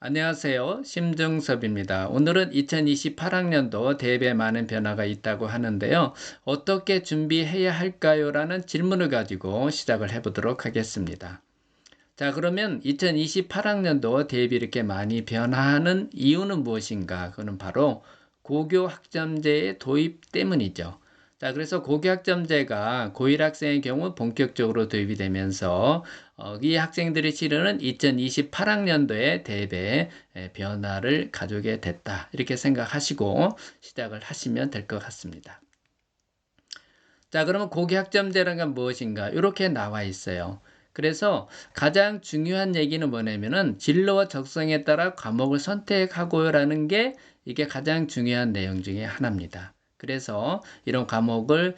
안녕하세요. 심중섭입니다. 오늘은 2028학년도 대입에 많은 변화가 있다고 하는데요. 어떻게 준비해야 할까요? 라는 질문을 가지고 시작을 해보도록 하겠습니다. 자, 그러면 2028학년도 대입이 이렇게 많이 변화하는 이유는 무엇인가? 그는 바로 고교 학점제의 도입 때문이죠. 자, 그래서 고교 학점제가 고1 학생의 경우 본격적으로 도입이 되면서 이 학생들이 치르는 2028학년도의 대입에 변화를 가져오게 됐다. 이렇게 생각하시고 시작을 하시면 될 것 같습니다. 자, 그러면 고교 학점제라는 건 무엇인가? 이렇게 나와 있어요. 그래서 가장 중요한 얘기는 뭐냐면은 진로와 적성에 따라 과목을 선택하고요라는 게 이게 가장 중요한 내용 중에 하나입니다. 그래서 이런 과목을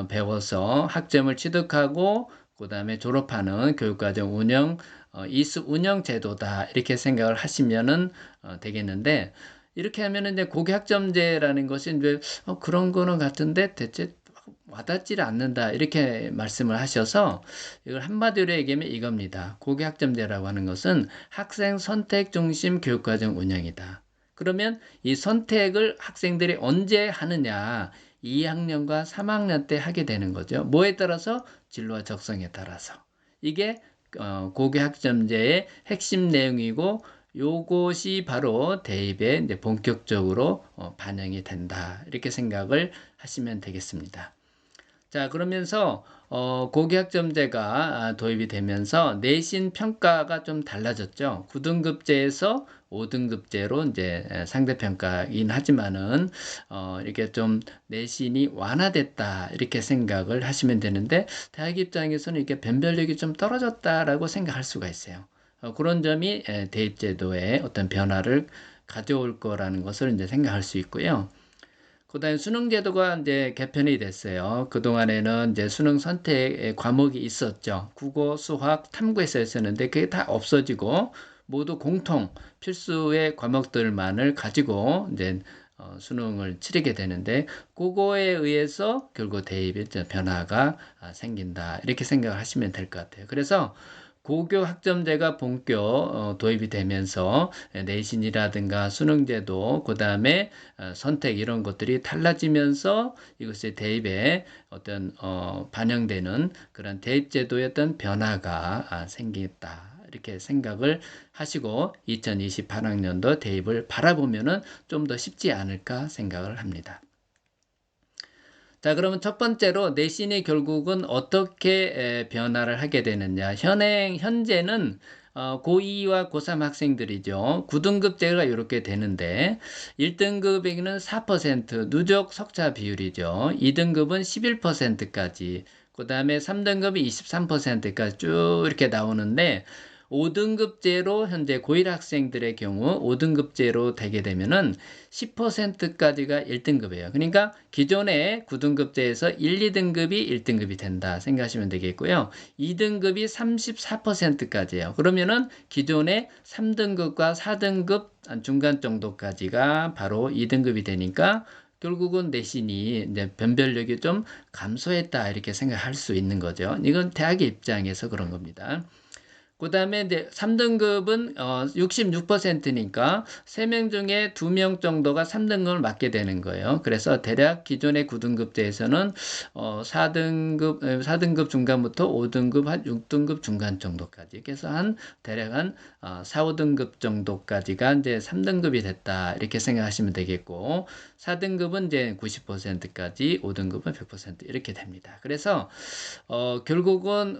배워서 학점을 취득하고 그 다음에 졸업하는 교육과정 운영, 이수 운영 제도다 이렇게 생각을 하시면은 되겠는데, 이렇게 하면은 이제 고교 학점제라는 것이 이제 그런 거는 같은데 대체 와닿지를 않는다 이렇게 말씀을 하셔서, 이걸 한마디로 얘기하면 이겁니다. 고교 학점제라고 하는 것은 학생 선택 중심 교육과정 운영이다. 그러면 이 선택을 학생들이 언제 하느냐, 2학년과 3학년 때 하게 되는 거죠. 뭐에 따라서? 진로와 적성에 따라서. 이게 고교 학점제의 핵심 내용이고, 요것이 바로 대입에 이제 본격적으로 반영이 된다 이렇게 생각을 하시면 되겠습니다. 자, 그러면서 고교학점제가 도입이 되면서 내신 평가가 좀 달라졌죠. 9등급제에서 5등급제로 이제 상대평가이긴 하지만은 이렇게 좀 내신이 완화됐다 이렇게 생각을 하시면 되는데, 대학 입장에서는 이게 변별력이 좀 떨어졌다라고 생각할 수가 있어요. 그런 점이 대입제도에 어떤 변화를 가져올 거라는 것을 이제 생각할 수 있고요. 그다음에 수능 제도가 이제 개편이 됐어요. 그동안에는 이제 수능 선택 과목이 있었죠. 국어, 수학, 탐구에서 했었는데 그게 다 없어지고 모두 공통 필수의 과목들만을 가지고 이제 수능을 치르게 되는데, 그거에 의해서 결국 대입의 변화가 생긴다 이렇게 생각을 하시면 될 것 같아요. 그래서 고교 학점제가 본격 도입이 되면서 내신이라든가 수능제도, 그 다음에 선택 이런 것들이 달라지면서 이것이 대입에 어떤 반영되는 그런 대입제도의 어떤 변화가 생겼다 이렇게 생각을 하시고 2028학년도 대입을 바라보면은 좀 더 쉽지 않을까 생각을 합니다. 자, 그러면 첫 번째로 내신이 결국은 어떻게 변화를 하게 되느냐. 현재는 고2와 고3 학생들이죠. 9등급제가 이렇게 되는데 1등급에는 4% 누적 석차 비율이죠. 2등급은 11%까지, 그 다음에 3등급이 23%까지 쭉 이렇게 나오는데, 5등급제로 현재 고1 학생들의 경우 5등급제로 되게 되면은 10%까지가 1등급이에요. 그러니까 기존의 9등급제에서 1, 2등급이 1등급이 된다 생각하시면 되겠고요. 2등급이 34%까지예요. 그러면은 기존의 3등급과 4등급 중간 정도까지가 바로 2등급이 되니까 결국은 내신이 이제 변별력이 좀 감소했다 이렇게 생각할 수 있는 거죠. 이건 대학의 입장에서 그런 겁니다. 그 다음에 이제 3등급은 66%니까 3명 중에 2명 정도가 3등급을 맡게 되는 거예요. 그래서 대략 기존의 9등급제에서는 4등급 중간부터 5등급 한 6등급 중간 정도까지, 그래서 대략 한 4, 5등급 정도까지가 이제 3등급이 됐다 이렇게 생각하시면 되겠고, 4등급은 이제 90%까지, 5등급은 100% 이렇게 됩니다. 그래서 결국은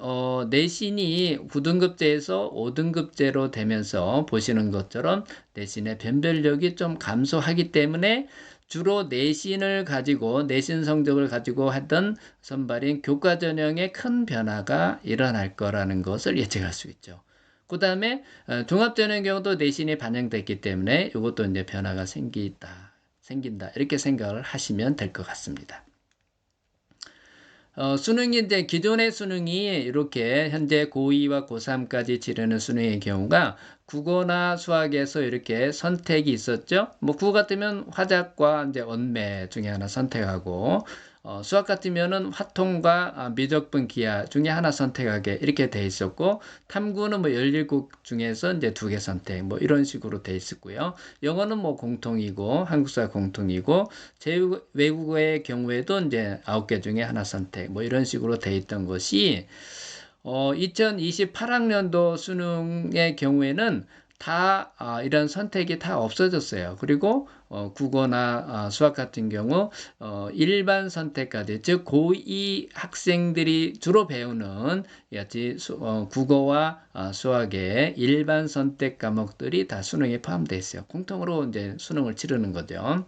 내신이 9등급제에서 5등급제로 되면서 보시는 것처럼 내신의 변별력이 좀 감소하기 때문에 주로 내신을 가지고, 내신 성적을 가지고 하던 선발인 교과 전형에 큰 변화가 일어날 거라는 것을 예측할 수 있죠. 그 다음에 종합전형 경우도 내신이 반영됐기 때문에 이것도 이제 변화가 생긴다 이렇게 생각을 하시면 될 것 같습니다. 수능이 이제 기존의 수능이 이렇게 현재 고2와 고3까지 치르는 수능의 경우가 국어나 수학에서 이렇게 선택이 있었죠. 뭐 국어 같으면 화작과 이제 언매 중에 하나 선택하고, 수학 같으면은 화통과 미적분 기하 중에 하나 선택하게 이렇게 돼 있었고, 탐구는 뭐 17곡 중에서 이제 2개 선택 뭐 이런 식으로 돼 있었고요. 영어는 뭐 공통이고 한국사 공통이고, 외국어의 경우에도 이제 9개 중에 하나 선택 뭐 이런 식으로 돼 있던 것이 2028학년도 수능의 경우에는 다 이런 선택이 다 없어졌어요. 그리고 국어나 수학 같은 경우 일반 선택까지, 즉 고2 학생들이 주로 배우는 국어와 수학의 일반 선택 과목들이 다 수능에 포함되어 있어요. 공통으로 이제 수능을 치르는 거죠.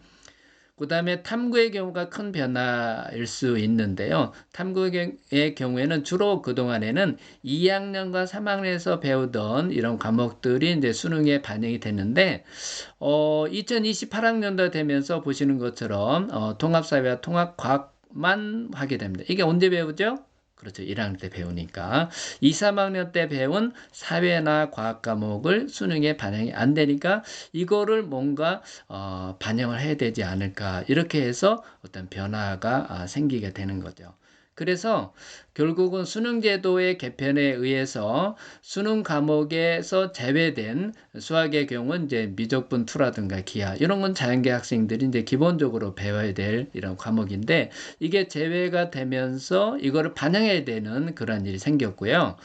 그 다음에 탐구의 경우가 큰 변화일 수 있는데요. 탐구의 경우에는 주로 그동안에는 2학년과 3학년에서 배우던 이런 과목들이 이제 수능에 반영이 됐는데, 2028학년도 되면서 보시는 것처럼, 통합사회와 통합과학만 하게 됩니다. 이게 언제 배우죠? 그렇죠. 1학년 때 배우니까. 2, 3학년 때 배운 사회나 과학 과목을 수능에 반영이 안 되니까 이거를 뭔가 반영을 해야 되지 않을까, 이렇게 해서 어떤 변화가 생기게 되는 거죠. 그래서 결국은 수능제도의 개편에 의해서 수능 과목에서 제외된 수학의 경우는 이제 미적분 2라든가 기하 이런 건 자연계 학생들이 이제 기본적으로 배워야 될 이런 과목인데, 이게 제외가 되면서 이거를 반영해야 되는 그런 일이 생겼고요.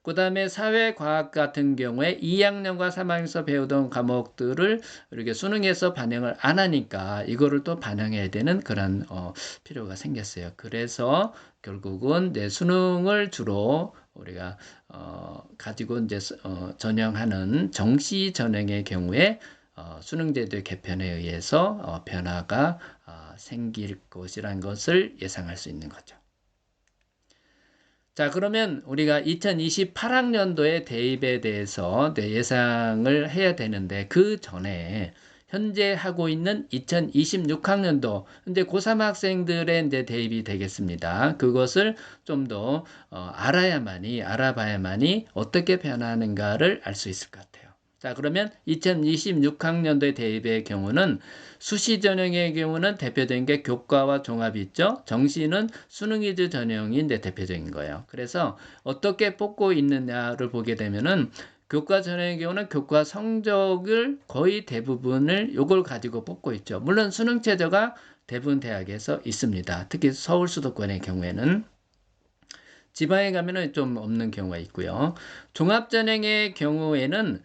그 다음에 사회과학 같은 경우에 2학년과 3학년에서 배우던 과목들을 이렇게 수능에서 반영을 안 하니까 이거를 또 반영해야 되는 그런 필요가 생겼어요. 그래서 결국은 이제 수능을 주로 우리가 가지고 이제 전형하는 정시 전형의 경우에 수능제도 개편에 의해서 변화가 생길 것이라는 것을 예상할 수 있는 거죠. 자, 그러면 우리가 2028학년도의 대입에 대해서 예상을 해야 되는데, 그 전에 현재 하고 있는 2026학년도 이제 고3 학생들의 이제 대입이 되겠습니다. 그것을 좀 더 알아봐야만이 어떻게 변하는가를 알 수 있을 것 같아요. 자, 그러면 2026학년도의 대입의 경우는 수시 전형의 경우는 대표적인 게 교과와 종합이 있죠. 정시는 수능 위주 전형인데 대표적인 거예요. 그래서 어떻게 뽑고 있느냐를 보게 되면은, 교과 전형의 경우는 교과 성적을 거의 대부분을 요걸 가지고 뽑고 있죠. 물론 수능 최저가 대부분 대학에서 있습니다. 특히 서울 수도권의 경우에는. 지방에 가면은 좀 없는 경우가 있고요. 종합전형의 경우에는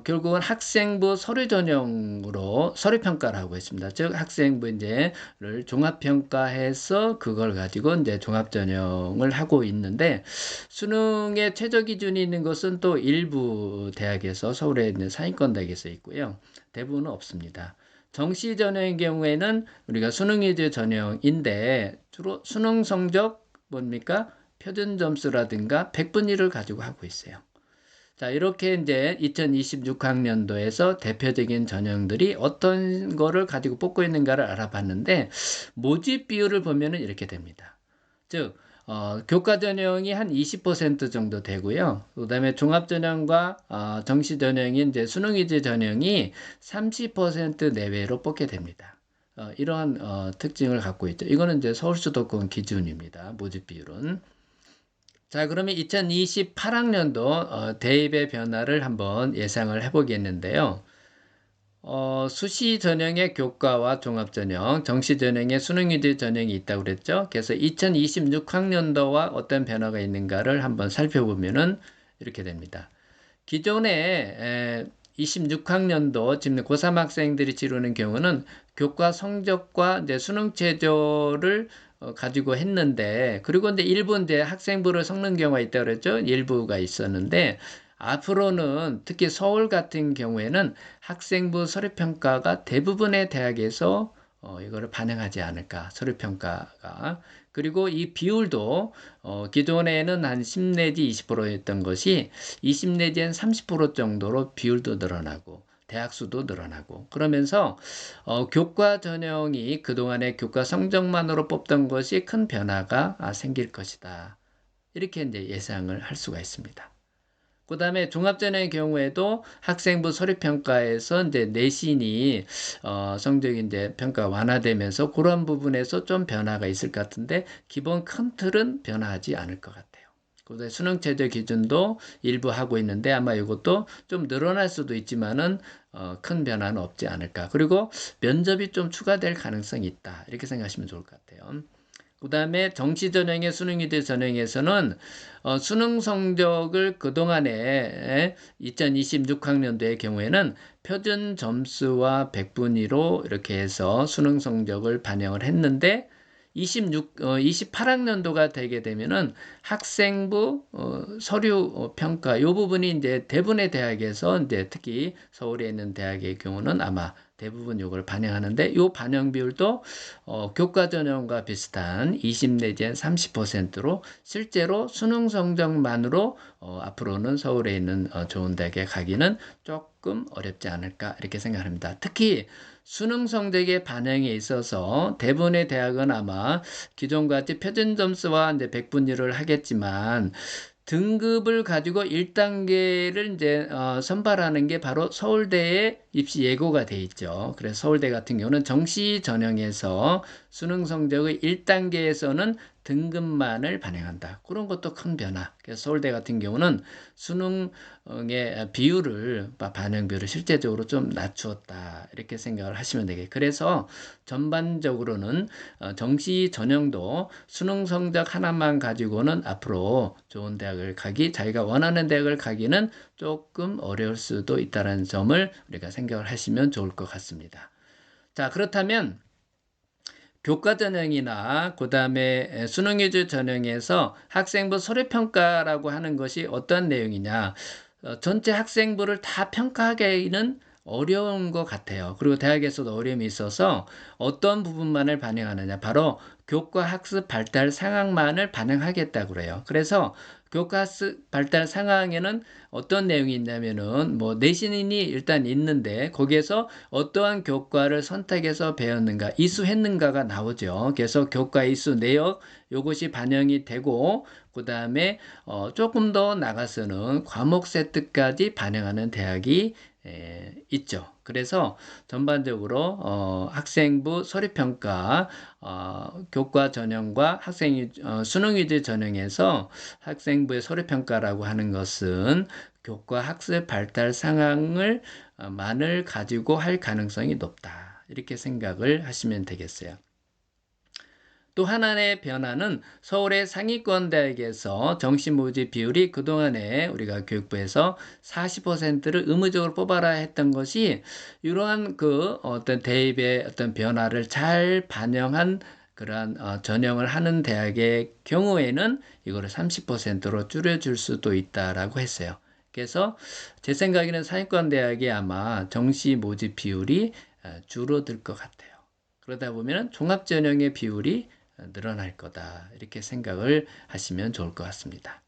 결국은 학생부 서류 전형으로 서류 평가를 하고 있습니다. 즉 학생부 이제를 종합 평가해서 그걸 가지고 이제 종합 전형을 하고 있는데, 수능의 최저 기준이 있는 것은 또 일부 대학에서, 서울에 있는 상위권 대학에서 있고요. 대부분은 없습니다. 정시 전형의 경우에는 우리가 수능 위주 전형인데 주로 수능 성적 뭡니까? 표준 점수라든가 백분위를 가지고 하고 있어요. 자, 이렇게 이제 2026학년도에서 대표적인 전형들이 어떤 거를 가지고 뽑고 있는가를 알아봤는데, 모집 비율을 보면은 이렇게 됩니다. 즉, 교과 전형이 한 20% 정도 되고요. 그 다음에 종합 전형과 정시 전형이 이제 수능 위주 전형이 30% 내외로 뽑게 됩니다. 이러한 특징을 갖고 있죠. 이거는 이제 서울 수도권 기준입니다. 모집 비율은. 자, 그러면 2028학년도 대입의 변화를 한번 예상을 해보겠는데요. 수시 전형의 교과와 종합 전형, 정시 전형의 수능 위주 전형이 있다고 그랬죠. 그래서 2026학년도와 어떤 변화가 있는가를 한번 살펴보면은 이렇게 됩니다. 기존에 26학년도 지금 고3 학생들이 치르는 경우는 교과 성적과 이제 수능 최저를 가지고 했는데, 그리고 이제 일부 이제 학생부를 섞는 경우가 있다고 그랬죠. 일부가 있었는데, 앞으로는 특히 서울 같은 경우에는 학생부 서류평가가 대부분의 대학에서 이거를 반영하지 않을까, 서류평가가. 그리고 이 비율도 기존에는 한 10 내지 20%였던 것이 20 내지 한 30% 정도로 비율도 늘어나고 대학 수도 늘어나고, 그러면서 교과 전형이 그동안의 교과 성적만으로 뽑던 것이 큰 변화가 생길 것이다. 이렇게 이제 예상을 할 수가 있습니다. 그 다음에 종합전형의 경우에도 학생부 서류평가에서 이제 내신이 성적이 이제 평가 완화되면서 그런 부분에서 좀 변화가 있을 것 같은데 기본 큰 틀은 변화하지 않을 것 같아요. 그다음에 수능 최저 기준도 일부 하고 있는데 아마 이것도 좀 늘어날 수도 있지만은 큰 변화는 없지 않을까. 그리고 면접이 좀 추가될 가능성이 있다. 이렇게 생각하시면 좋을 것 같아요. 그 다음에 정시 전형의 수능위대 전형에서는 수능 성적을 그동안에 2026학년도의 경우에는 표준 점수와 백분위로 이렇게 해서 수능 성적을 반영을 했는데 28학년도가 되게 되면은 학생부 서류 평가 요 부분이 이제 대부분의 대학에서 이제 특히 서울에 있는 대학의 경우는 아마 대부분 요걸 반영하는데 요 반영 비율도 교과 전형과 비슷한 20 내지 30%로 실제로 수능 성적만으로 앞으로는 서울에 있는 좋은 대학에 가기는 조금 어렵지 않을까 이렇게 생각합니다. 특히 수능 성적의 반영에 있어서 대부분의 대학은 아마 기존과 같이 표준 점수와 이제 백분위를 하겠지만 등급을 가지고 1단계를 이제 선발하는 게 바로 서울대의 입시 예고가 돼 있죠. 그래서 서울대 같은 경우는 정시 전형에서 수능 성적의 1단계에서는 등급만을 반영한다. 그런 것도 큰 변화. 그래서 서울대 같은 경우는 수능의 비율을 반영 비율을 실제적으로 좀 낮추었다. 이렇게 생각을 하시면 되겠어요. 그래서 전반적으로는 정시 전형도 수능 성적 하나만 가지고는 앞으로 좋은 대학을 자기가 원하는 대학을 가기는 조금 어려울 수도 있다는 점을 우리가 생각을 하시면 좋을 것 같습니다. 자, 그렇다면 교과 전형이나 그 다음에 수능 위주 전형에서 학생부 서류평가라고 하는 것이 어떤 내용이냐. 전체 학생부를 다 평가하기는 어려운 것 같아요. 그리고 대학에서도 어려움이 있어서 어떤 부분만을 반영하느냐. 바로 교과 학습 발달 상황만을 반영하겠다고 그래요. 그래서 교과 학습 발달 상황에는 어떤 내용이 있냐면은 뭐 내신이 일단 있는데 거기에서 어떠한 교과를 선택해서 배웠는가, 이수했는가가 나오죠. 그래서 교과 이수 내역 요것이 반영이 되고 그 다음에 조금 더 나가서는 과목 세트까지 반영하는 대학이 있죠. 그래서 전반적으로 학생부 서류평가 교과 전형과 수능 위주 전형에서 학생부의 서류평가라고 하는 것은 교과 학습 발달 상황을 만을 가지고 할 가능성이 높다. 이렇게 생각을 하시면 되겠어요. 또 하나의 변화는 서울의 상위권 대학에서 정시 모집 비율이 그동안에 우리가 교육부에서 40%를 의무적으로 뽑아라 했던 것이 이러한 그 어떤 대입의 어떤 변화를 잘 반영한 그러한 전형을 하는 대학의 경우에는 이거를 30%로 줄여줄 수도 있다라고 했어요. 그래서 제 생각에는 상위권 대학이 아마 정시 모집 비율이 줄어들 것 같아요. 그러다 보면 종합전형의 비율이 늘어날 거다. 이렇게 생각을 하시면 좋을 것 같습니다.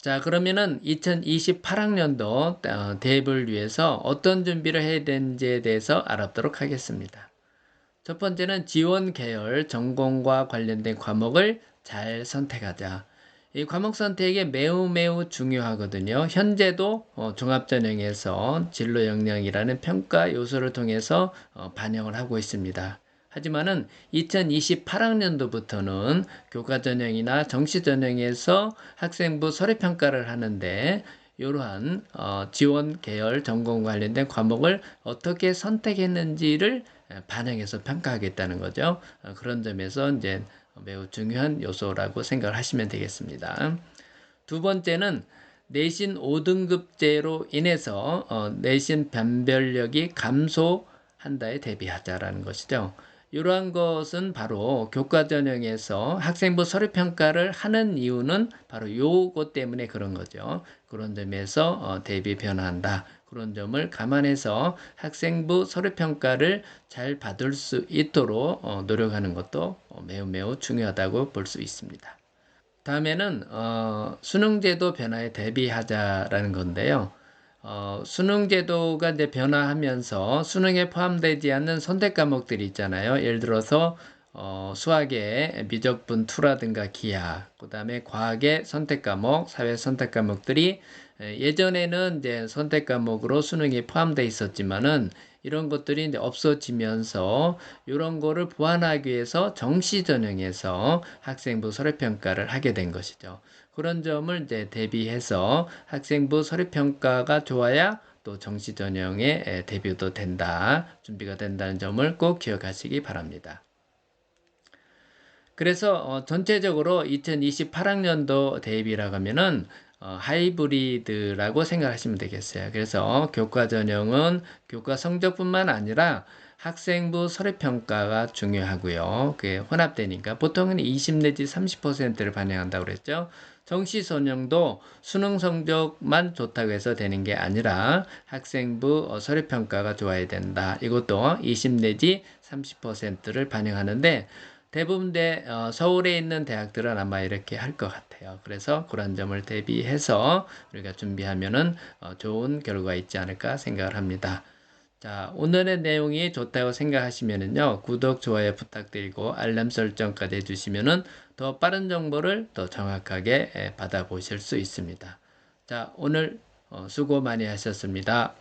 자, 그러면은 2028학년도 대입을 위해서 어떤 준비를 해야 되는지에 대해서 알아보도록 하겠습니다. 첫 번째는 지원 계열, 전공과 관련된 과목을 잘 선택하자. 이 과목 선택이 매우 중요하거든요. 현재도 종합전형에서 진로 역량이라는 평가 요소를 통해서 반영을 하고 있습니다. 하지만은 2028학년도부터는 교과전형이나 정시전형에서 학생부 서류평가를 하는데 이러한 지원 계열 전공 관련된 과목을 어떻게 선택했는지를 반영해서 평가하겠다는 거죠. 그런 점에서 이제 매우 중요한 요소라고 생각을 하시면 되겠습니다. 두 번째는 내신 5등급제로 인해서 내신 변별력이 감소한다에 대비하자라는 것이죠. 이러한 것은 바로 교과 전형에서 학생부 서류 평가를 하는 이유는 바로 요것 때문에 그런 거죠. 그런 점에서 대비 변화한다. 그런 점을 감안해서 학생부 서류 평가를 잘 받을 수 있도록 노력하는 것도 매우 중요하다고 볼 수 있습니다. 다음에는 수능제도 변화에 대비하자라는 건데요. 수능제도가 이제 변화하면서 수능에 포함되지 않는 선택 과목들이 있잖아요. 예를 들어서 수학의 미적분 2라든가 기하, 그 다음에 과학의 선택 과목, 사회 선택 과목들이 예전에는 이제 선택 과목으로 수능이 포함되어 있었지만은 이런 것들이 이제 없어지면서 이런 거를 보완하기 위해서 정시 전형에서 학생부 서류 평가를 하게 된 것이죠. 그런 점을 이제 대비해서 학생부 서류 평가가 좋아야 또 정시 전형에 대비도 된다, 준비가 된다는 점을 꼭 기억하시기 바랍니다. 그래서 전체적으로 2028학년도 대입이라고 하면은 하이브리드라고 생각하시면 되겠어요. 그래서 교과 전형은 교과 성적뿐만 아니라 학생부 서류평가가 중요하고요. 그게 혼합되니까 보통은 20 내지 30%를 반영한다고 그랬죠. 정시 전형도 수능 성적만 좋다고 해서 되는 게 아니라 학생부 서류평가가 좋아야 된다. 이것도 20 내지 30%를 반영하는데 대부분 서울에 있는 대학들은 아마 이렇게 할 것 같아요. 그래서 그런 점을 대비해서 우리가 준비하면은 좋은 결과가 있지 않을까 생각을 합니다. 자, 오늘의 내용이 좋다고 생각하시면은요, 구독, 좋아요 부탁드리고 알람 설정까지 해주시면은 더 빠른 정보를 더 정확하게 받아보실 수 있습니다. 자, 오늘 수고 많이 하셨습니다.